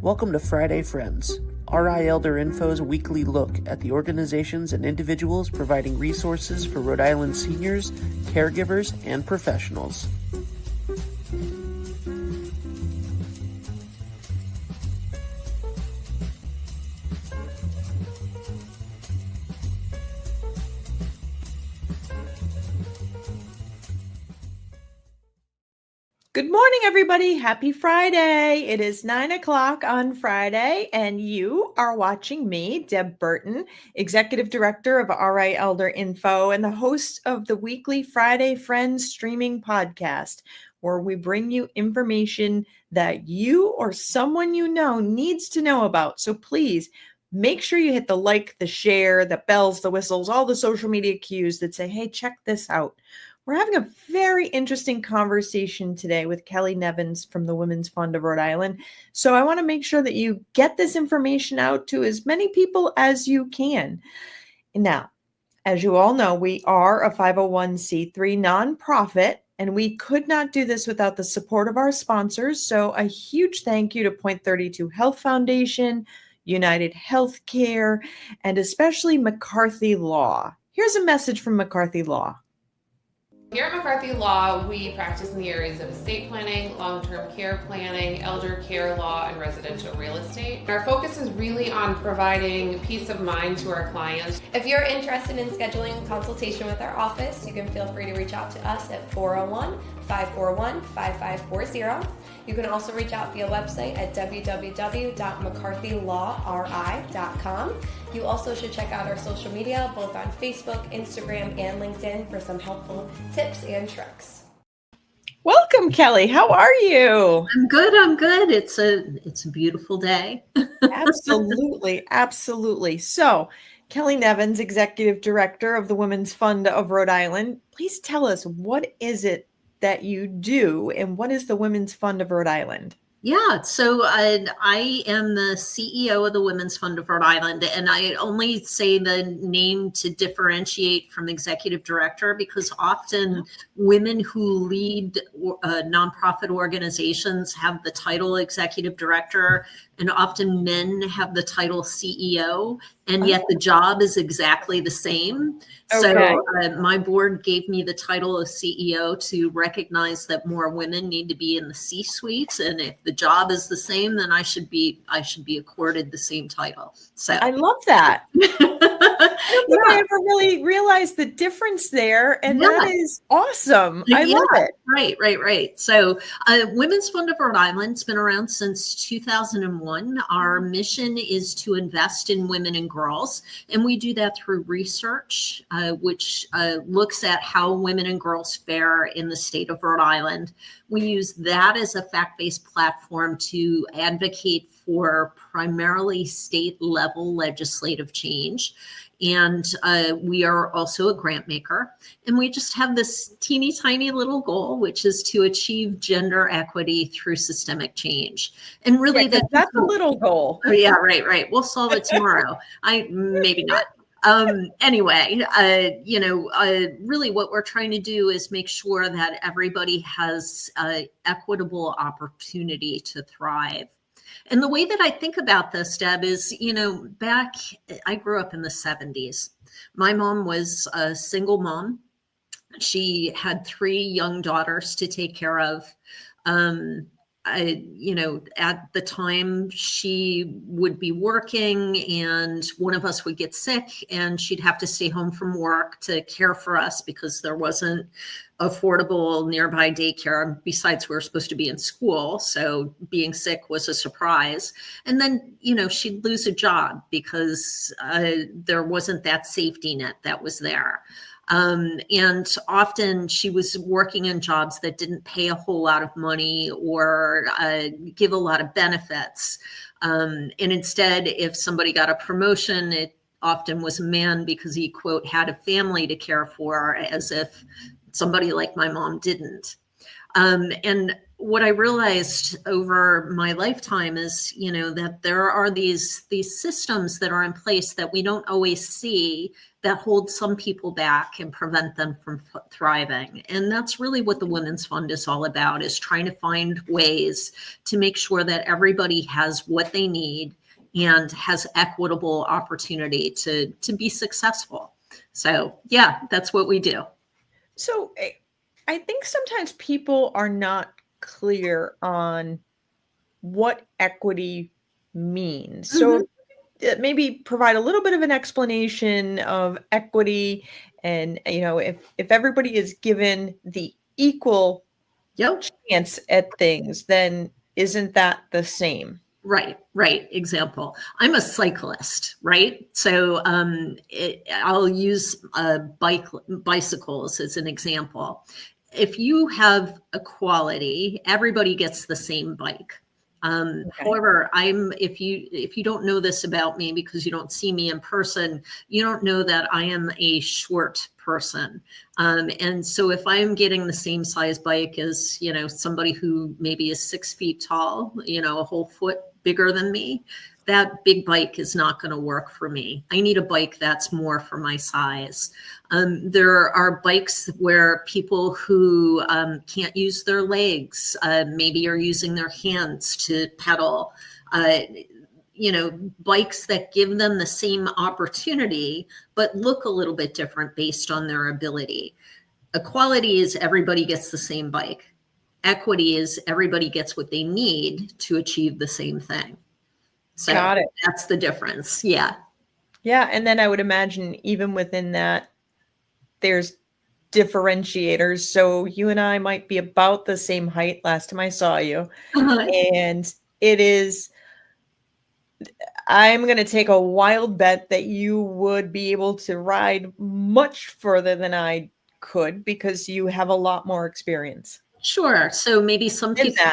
Welcome to Friday Friends, RI Elder Info's weekly look at the organizations and individuals providing resources for Rhode Island seniors, caregivers, and professionals. Good morning, everybody. Happy Friday. It is 9 o'clock on Friday, and you are watching me, Deb Burton, Executive Director of RI Elder Info and the host of the weekly Friday Friends streaming podcast, where we bring you information that you or someone you know needs to know about. So please make sure you hit the like, the share, the bells, the whistles, all the social media cues that say, hey, check this out. We're having a very interesting conversation today with Kelly Nevins from the Women's Fund of Rhode Island. So I want to make sure that you get this information out to as many people as you can. Now, as you all know, we are a 501c3 nonprofit, and we could not do this without the support of our sponsors. So a huge thank you to Point 32 Health Foundation, United Healthcare, and especially McCarthy Law. Here's a message from McCarthy Law. Here at McCarthy Law, we practice in the areas of estate planning, long-term care planning, elder care law, and residential real estate. Our focus is really on providing peace of mind to our clients. If you're interested in scheduling a consultation with our office, you can feel free to reach out to us at 401-541-5540. You can also reach out via website at www.mccarthylawri.com. You also should check out our social media, both on Facebook, Instagram, and LinkedIn for some helpful tips and tricks. Welcome, Kelly. How are you? I'm good. It's a beautiful day. Absolutely. Absolutely. So, Kelly Nevins, Executive Director of the Women's Fund of Rhode Island, please tell us, what is it that you do and what is the Women's Fund of Rhode Island? Yeah, so I am the CEO of the Women's Fund of Rhode Island, and I only say the name to differentiate from executive director because often women who lead nonprofit organizations have the title executive director, and often men have the title CEO, and yet the job is exactly the same. Okay. So my board gave me the title of CEO to recognize that more women need to be in the C-suite, and if the job is the same, then I should be accorded the same title. So I love that. I don't think I ever really realized the difference there, and that is awesome. I love it. Right. So Women's Fund of Rhode Island's been around since 2001. Our mission is to invest in women and girls, and we do that through research, which looks at how women and girls fare in the state of Rhode Island. We use that as a fact-based platform to advocate for primarily state-level legislative change. And we are also a grant maker. And we just have this teeny tiny little goal, which is to achieve gender equity through systemic change. And really that's a little goal. Oh, yeah, right. We'll solve it tomorrow. Maybe not. Anyway, really what we're trying to do is make sure that everybody has equitable opportunity to thrive. And the way that I think about this, Deb, is, I grew up in the 70s. My mom was a single mom. She had 3 young daughters to take care of. At the time she would be working and one of us would get sick and she'd have to stay home from work to care for us because there wasn't affordable nearby daycare. Besides, we were supposed to be in school, so being sick was a surprise. And then, she'd lose a job because there wasn't that safety net that was there. And often she was working in jobs that didn't pay a whole lot of money or give a lot of benefits. And instead, if somebody got a promotion, it often was a man because he, quote, had a family to care for, as if somebody like my mom didn't. And what I realized over my lifetime is, that there are these systems that are in place that we don't always see, that hold some people back and prevent them from thriving. And that's really what the Women's Fund is all about, is trying to find ways to make sure that everybody has what they need and has equitable opportunity to be successful. So yeah, that's what we do. So I think sometimes people are not clear on what equity means. So maybe provide a little bit of an explanation of equity, and if everybody is given the equal chance at things, then isn't that the same? Right. Example, I'm a cyclist, right? So I'll use bicycles as an example. If you have equality, everybody gets the same bike. Okay. However, if you don't know this about me because you don't see me in person, you don't know that I am a short person. And so if I'm getting the same size bike as, somebody who maybe is 6 feet tall, a whole foot bigger than me, that big bike is not going to work for me. I need a bike that's more for my size. There are bikes where people who can't use their legs, maybe are using their hands to pedal, bikes that give them the same opportunity, but look a little bit different based on their ability. Equality is everybody gets the same bike. Equity is everybody gets what they need to achieve the same thing. So got it. That's the difference. Yeah. Yeah. And then I would imagine even within that, there's differentiators. So you and I might be about the same height last time I saw you. And I'm going to take a wild bet that you would be able to ride much further than I could because you have a lot more experience. Sure. So maybe some people,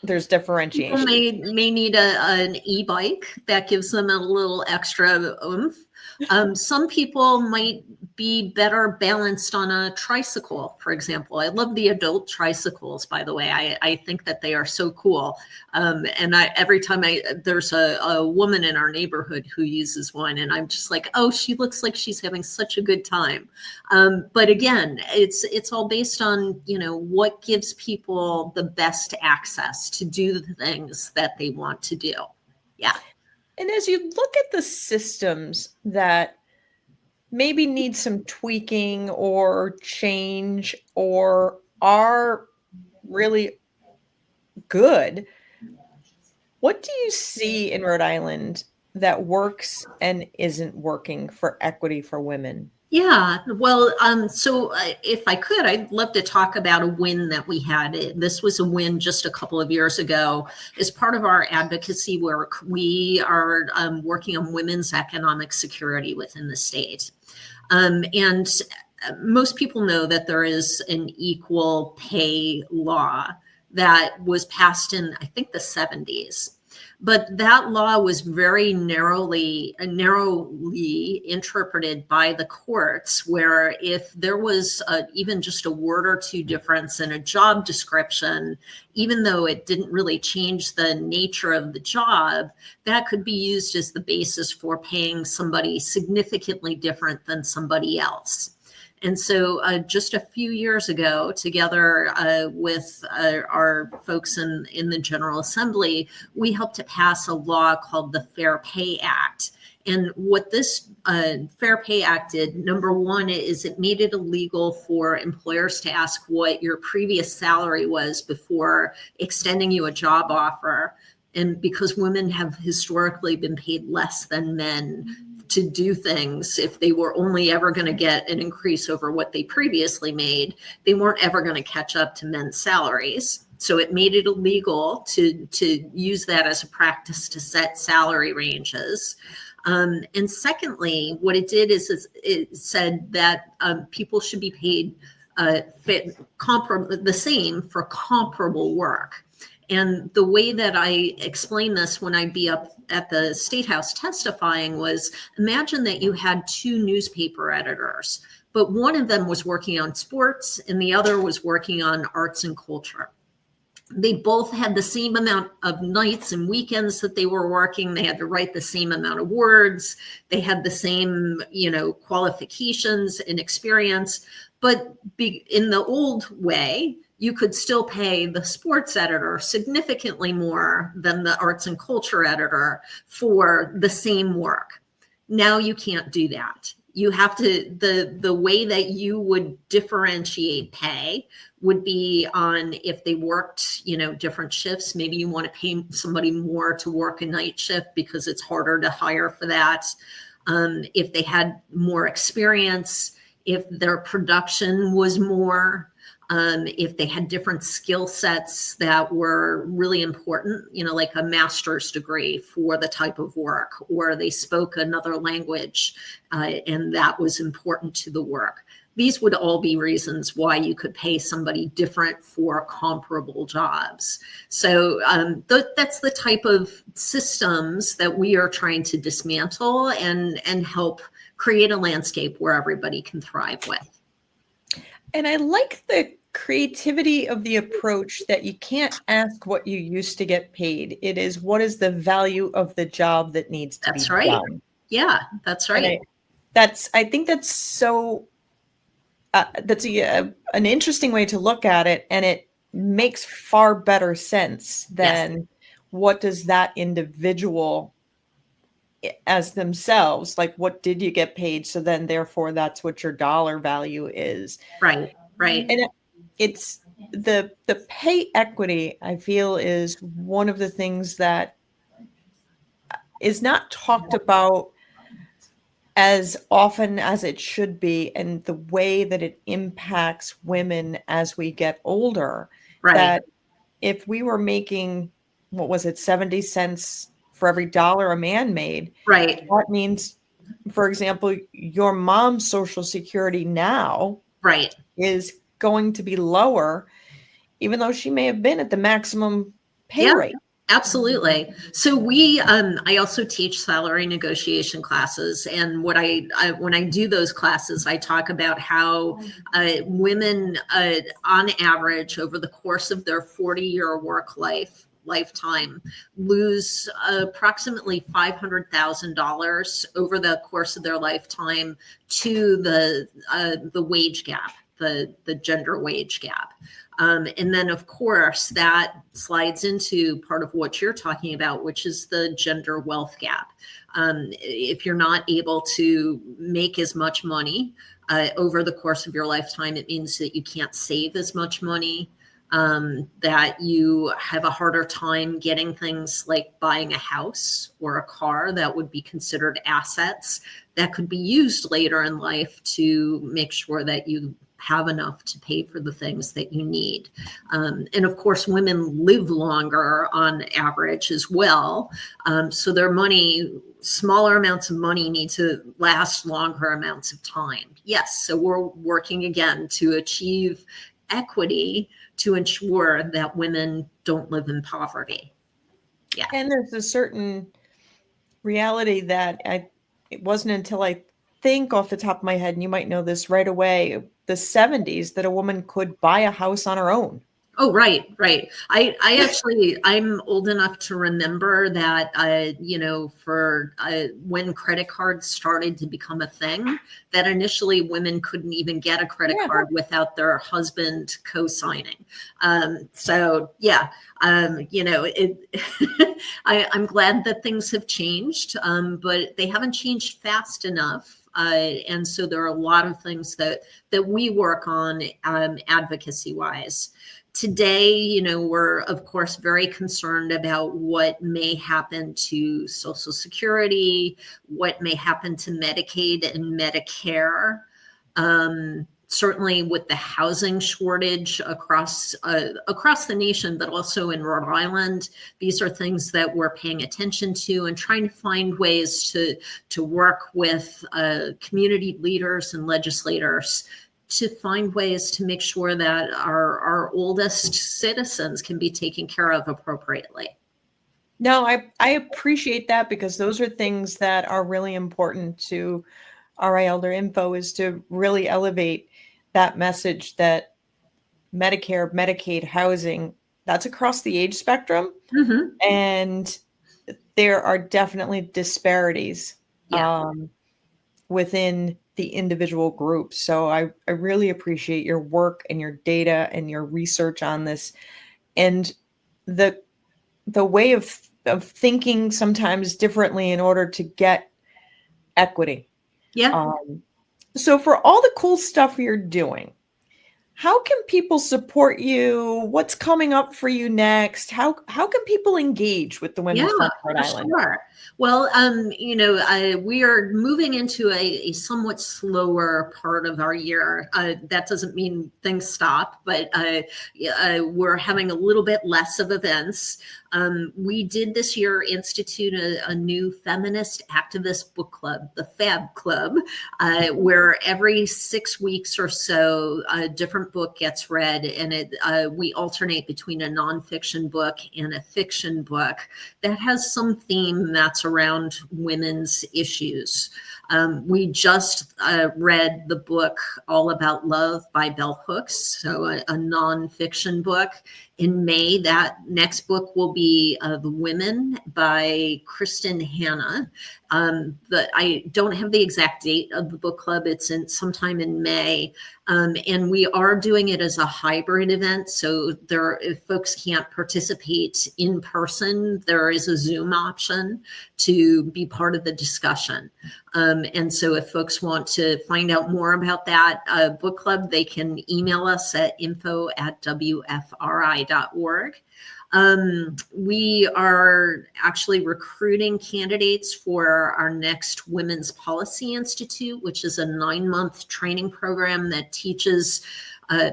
there's differentiation. People may need an e-bike that gives them a little extra oomph. Some people might be better balanced on a tricycle, for example. I love the adult tricycles, by the way. I think that they are so cool. And every time there's a woman in our neighborhood who uses one, and I'm just like, oh, she looks like she's having such a good time. But again, it's all based on, what gives people the best access to do the things that they want to do. Yeah. And as you look at the systems that maybe need some tweaking or change or are really good, what do you see in Rhode Island that works and isn't working for equity for women? Yeah, well, so if I could, I'd love to talk about a win that we had. This was a win just a couple of years ago as part of our advocacy work. We are working on women's economic security within the state. And most people know that there is an equal pay law that was passed in, I think, the 70s. But that law was very narrowly interpreted by the courts, where if there was even just a word or two difference in a job description, even though it didn't really change the nature of the job, that could be used as the basis for paying somebody significantly different than somebody else. And so just a few years ago, together with our folks in the General Assembly, we helped to pass a law called the Fair Pay Act. And what this Fair Pay Act did, number one, is it made it illegal for employers to ask what your previous salary was before extending you a job offer. And because women have historically been paid less than men to do things, if they were only ever going to get an increase over what they previously made, they weren't ever going to catch up to men's salaries. So it made it illegal to use that as a practice to set salary ranges. And secondly, what it did is it said that people should be paid the same for comparable work. And the way that I explain this when I'd be up at the State House testifying was, imagine that you had two newspaper editors. but one of them was working on sports and the other was working on arts and culture. They both had the same amount of nights and weekends that they were working. They had to write the same amount of words. They had the same, qualifications and experience. But in the old way, you could still pay the sports editor significantly more than the arts and culture editor for the same work. Now you can't do that. You have to, the way that you would differentiate pay would be on if they worked, different shifts. Maybe you want to pay somebody more to work a night shift because it's harder to hire for that. If they had more experience, if their production was more, if they had different skill sets that were really important, like a master's degree for the type of work, or they spoke another language and that was important to the work. These would all be reasons why you could pay somebody different for comparable jobs. So that's the type of systems that we are trying to dismantle and help create a landscape where everybody can thrive with. And I like the creativity of the approach that you can't ask what you used to get paid. It is, what is the value of the job that needs to be done? Yeah, that's right. I think that's so, that's an interesting way to look at it. And it makes far better sense than what does that individual as themselves, like, what did you get paid? So then therefore that's what your dollar value is. Right. And it's the pay equity, I feel, is one of the things that is not talked about as often as it should be, and the way that it impacts women as we get older. Right. That if we were making, 70 cents for every dollar a man made, right, that means, for example, your mom's Social Security now is going to be lower, even though she may have been at the maximum pay rate. Absolutely. So I also teach salary negotiation classes, and what when I do those classes, I talk about how women, on average, over the course of their 40-year work lifetime, lose approximately $500,000 over the course of their lifetime to the wage gap, the gender wage gap. And then, of course, that slides into part of what you're talking about, which is the gender wealth gap. If you're not able to make as much money over the course of your lifetime, it means that you can't save as much money, that you have a harder time getting things like buying a house or a car that would be considered assets that could be used later in life to make sure that you have enough to pay for the things that you need. And of course, women live longer on average as well. So their smaller amounts of money need to last longer amounts of time. Yes, so we're working again to achieve equity to ensure that women don't live in poverty. Yeah. And there's a certain reality that it wasn't until I think off the top of my head, and you might know this right away, the 70s, that a woman could buy a house on her own. Oh, right. I'm old enough to remember that, when credit cards started to become a thing, that initially women couldn't even get a credit card without their husband co-signing. I'm glad that things have changed, but they haven't changed fast enough. And so there are a lot of things that we work on advocacy wise. Today, we're, of course, very concerned about what may happen to Social Security, what may happen to Medicaid and Medicare. Certainly with the housing shortage across the nation, but also in Rhode Island, these are things that we're paying attention to and trying to find ways to work with community leaders and legislators to find ways to make sure that our oldest citizens can be taken care of appropriately. No, I appreciate that, because those are things that are really important to RI Elder Info is to really elevate that message that Medicare, Medicaid, housing, that's across the age spectrum. Mm-hmm. And there are definitely disparities Yeah. within the individual groups. So I really appreciate your work and your data and your research on this, and the way of thinking sometimes differently in order to get equity. Yeah. So for all the cool stuff you're doing, how can people support you? What's coming up for you next? How can people engage with the Women's Yeah, Fund of Rhode for Island? sure. Well, we are moving into a somewhat slower part of our year. That doesn't mean things stop, but we're having a little bit less of events. We did this year institute a new feminist activist book club, the Fab Club, where every 6 weeks or so, a different book gets read, and we alternate between a nonfiction book and a fiction book that has some theme that's around women's issues. We just read the book All About Love by Bell Hooks, so a nonfiction book. In May, that next book will be The Women by Kristen Hanna. But I don't have the exact date of the book club. It's sometime in May. And we are doing it as a hybrid event. So if folks can't participate in person, there is a Zoom option to be part of the discussion. And so if folks want to find out more about that book club, they can email us at info@wfri.org. We are actually recruiting candidates for our next Women's Policy Institute, which is a 9-month training program that teaches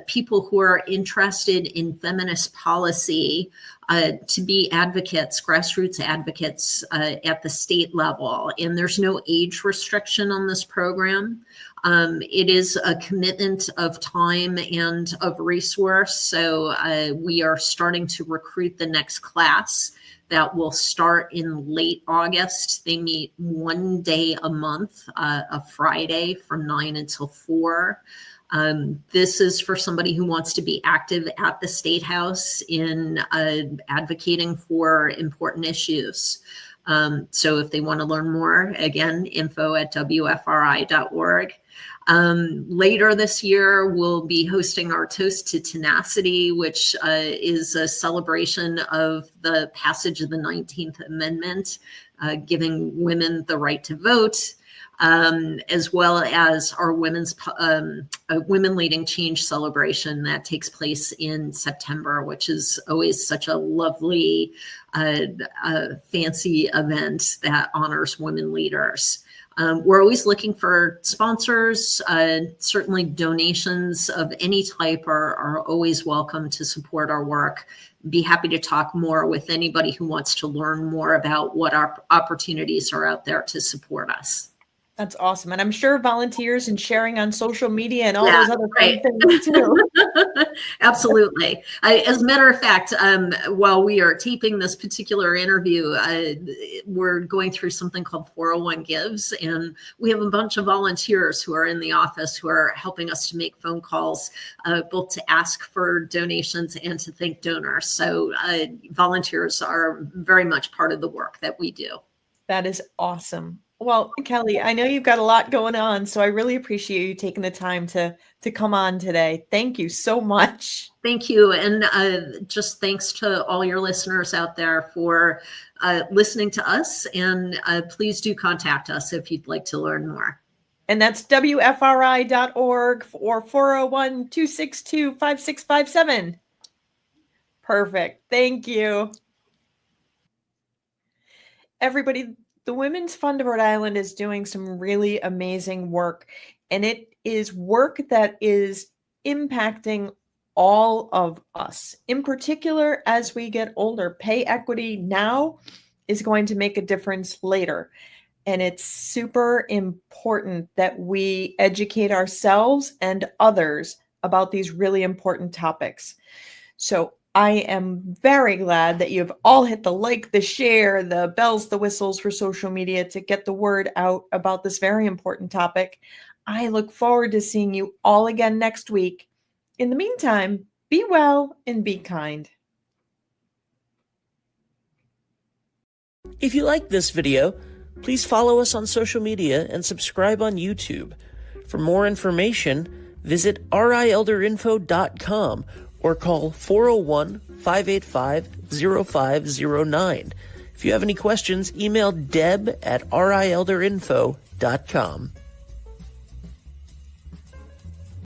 people who are interested in feminist policy to be advocates, grassroots advocates at the state level. And there's no age restriction on this program. It is a commitment of time and of resource. So we are starting to recruit the next class that will start in late August. They meet one day a month, a Friday from 9 until 4. This is for somebody who wants to be active at the State House in advocating for important issues. So if they want to learn more, again, info@wfri.org. Later this year, we'll be hosting our Toast to Tenacity, which is a celebration of the passage of the 19th Amendment, giving women the right to vote, as well as our Women Leading Change celebration that takes place in September, which is always such a lovely, fancy event that honors women leaders. We're always looking for sponsors. Certainly donations of any type are always welcome to support our work. Be happy to talk more with anybody who wants to learn more about what our opportunities are out there to support us. That's awesome. And I'm sure volunteers and sharing on social media and all those other fun things too. Absolutely. As a matter of fact, while we are taping this particular interview, we're going through something called 401 Gives, and we have a bunch of volunteers who are in the office who are helping us to make phone calls, both to ask for donations and to thank donors. So volunteers are very much part of the work that we do. That is awesome. Well, Kelly, I know you've got a lot going on, so I really appreciate you taking the time to come on today. Thank you so much. Thank you. And just thanks to all your listeners out there for listening to us. And please do contact us if you'd like to learn more. And that's WFRI.org or 401-262-5657. Perfect. Thank you. Everybody, the Women's Fund of Rhode Island is doing some really amazing work, and it is work that is impacting all of us. In particular, as we get older, pay equity now is going to make a difference later. And it's super important that we educate ourselves and others about these really important topics. So I am very glad that you've all hit the like, the share, the bells, the whistles for social media to get the word out about this very important topic. I look forward to seeing you all again next week. In the meantime, be well and be kind. If you like this video, please follow us on social media and subscribe on YouTube. For more information, visit rielderinfo.com or call 401-585-0509. If you have any questions, email deb@rielderinfo.com.